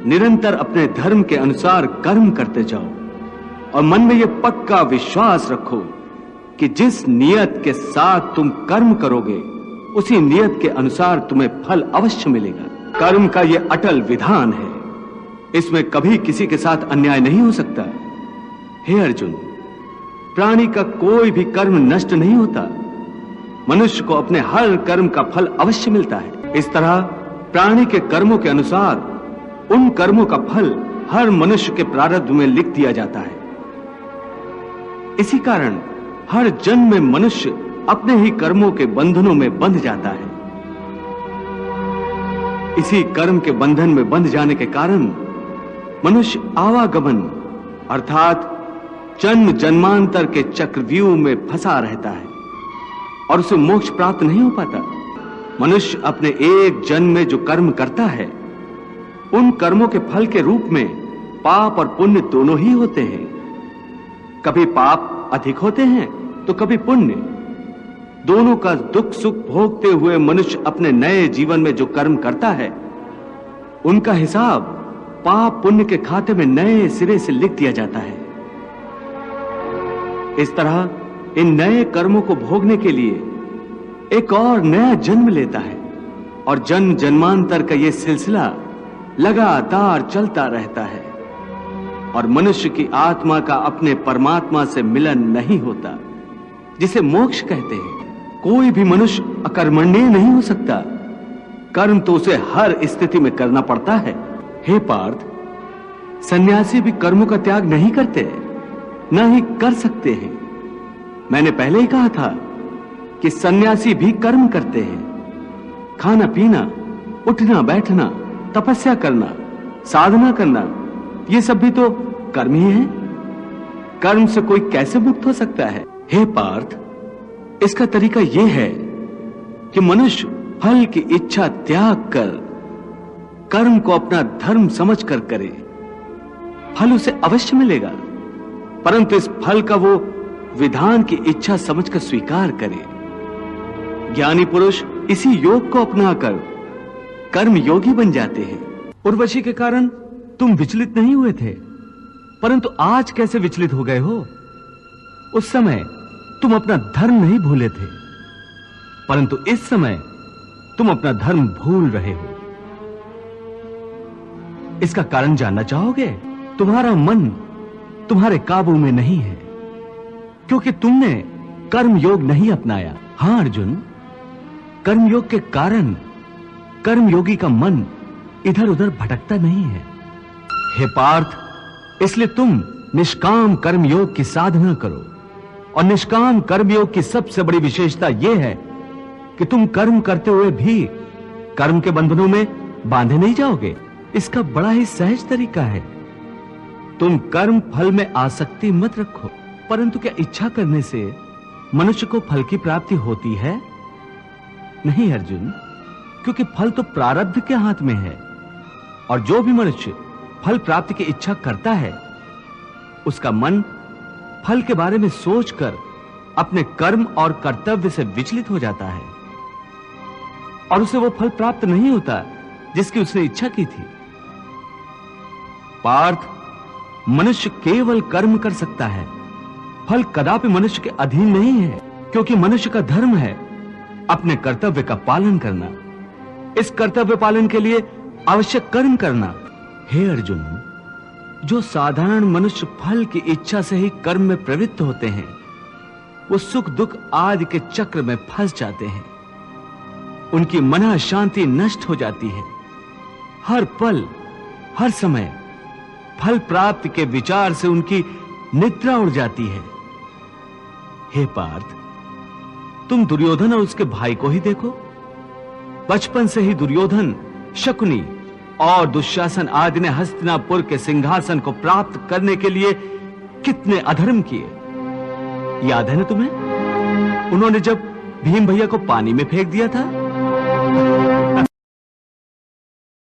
निरंतर अपने धर्म के अनुसार कर्म करते जाओ और मन में यह पक्का विश्वास रखो कि जिस नियत के साथ तुम कर्म करोगे उसी नियत के अनुसार तुम्हें फल अवश्य मिलेगा। कर्म का यह अटल विधान है, इसमें कभी किसी के साथ अन्याय नहीं हो सकता। हे अर्जुन, प्राणी का कोई भी कर्म नष्ट नहीं होता, मनुष्य को अपने हर कर्म का फल अवश्य मिलता है। इस तरह प्राणी के कर्मों के अनुसार उन कर्मों का फल हर मनुष्य के प्रारब्ध में लिख दिया जाता है। इसी कारण हर जन्म में मनुष्य अपने ही कर्मों के बंधनों में बंध जाता है। इसी कर्म के बंधन में बंध जाने के कारण मनुष्य आवागमन अर्थात जन्म जन्मांतर के चक्रव्यूह में फंसा रहता है और उसे मोक्ष प्राप्त नहीं हो पाता। मनुष्य अपने एक जन्म में जो कर्म करता है उन कर्मों के फल के रूप में पाप और पुण्य दोनों ही होते हैं। कभी पाप अधिक होते हैं तो कभी पुण्य। दोनों का दुख सुख भोगते हुए मनुष्य अपने नए जीवन में जो कर्म करता है उनका हिसाब पाप पुण्य के खाते में नए सिरे से लिख दिया जाता है। इस तरह इन नए कर्मों को भोगने के लिए एक और नया जन्म लेता है और जन्म जन्मांतर का यह सिलसिला लगातार चलता रहता है और मनुष्य की आत्मा का अपने परमात्मा से मिलन नहीं होता, जिसे मोक्ष कहते हैं। कोई भी मनुष्य अकर्मण्य नहीं हो सकता, कर्म तो उसे हर स्थिति में करना पड़ता है। हे पार्थ, सन्यासी भी कर्मों का त्याग नहीं करते, न ही कर सकते हैं। मैंने पहले ही कहा था कि सन्यासी भी कर्म करते हैं। खाना पीना, उठना बैठना, तपस्या करना, साधना करना, ये सब भी तो कर्म ही है। कर्म से कोई कैसे मुक्त हो सकता है? हे पार्थ, इसका तरीका यह है कि मनुष्य फल की इच्छा त्याग कर कर्म को अपना धर्म समझकर करे। फल उसे अवश्य मिलेगा, परंतु इस फल का वो विधान की इच्छा समझकर स्वीकार करे। ज्ञानी पुरुष इसी योग को अपनाकर कर्म योगी बन जाते हैं। उर्वशी के कारण तुम विचलित नहीं हुए थे, परंतु आज कैसे विचलित हो गए हो? उस समय तुम अपना धर्म नहीं भूले थे, परंतु इस समय तुम अपना धर्म भूल रहे हो। इसका कारण जानना चाहोगे? तुम्हारा मन तुम्हारे काबू में नहीं है, क्योंकि तुमने कर्म योग नहीं अपनाया। हां अर्जुन, कर्म योग के कारण कर्मयोगी का मन इधर उधर भटकता नहीं है। हे पार्थ, इसलिए तुम निष्काम कर्मयोग की साधना करो। और निष्काम कर्मयोग की सबसे बड़ी विशेषता यह है कि तुम कर्म करते हुए भी कर्म के बंधनों में बांधे नहीं जाओगे। इसका बड़ा ही सहज तरीका है। तुम कर्म फल में आसक्ति मत रखो, परंतु क्या इच्छा करने से मनुष्य को फल की प्राप्ति होती है? नहीं अर्जुन, क्योंकि फल तो प्रारब्ध के हाथ में है और जो भी मनुष्य फल प्राप्ति की इच्छा करता है उसका मन फल के बारे में सोचकर अपने कर्म और कर्तव्य से विचलित हो जाता है और उसे वो फल प्राप्त नहीं होता जिसकी उसने इच्छा की थी। पार्थ, मनुष्य केवल कर्म कर सकता है, फल कदापि मनुष्य के अधीन नहीं है, क्योंकि मनुष्य का धर्म है अपने कर्तव्य का पालन करना। इस कर्तव्य पालन के लिए आवश्यक कर्म करना। हे अर्जुन, जो साधारण मनुष्य फल की इच्छा से ही कर्म में प्रवृत्त होते हैं वो सुख दुख आदि के चक्र में फंस जाते हैं। उनकी मन शांति नष्ट हो जाती है। हर पल हर समय फल प्राप्ति के विचार से उनकी निद्रा उड़ जाती है। हे पार्थ, तुम दुर्योधन और उसके भाई को ही देखो। बचपन से ही दुर्योधन, शकुनी और दुशासन आदि ने हस्तिनापुर के सिंहासन को प्राप्त करने के लिए कितने अधर्म किए, याद है ना तुम्हें? उन्होंने जब भीम भैया को पानी में फेंक दिया था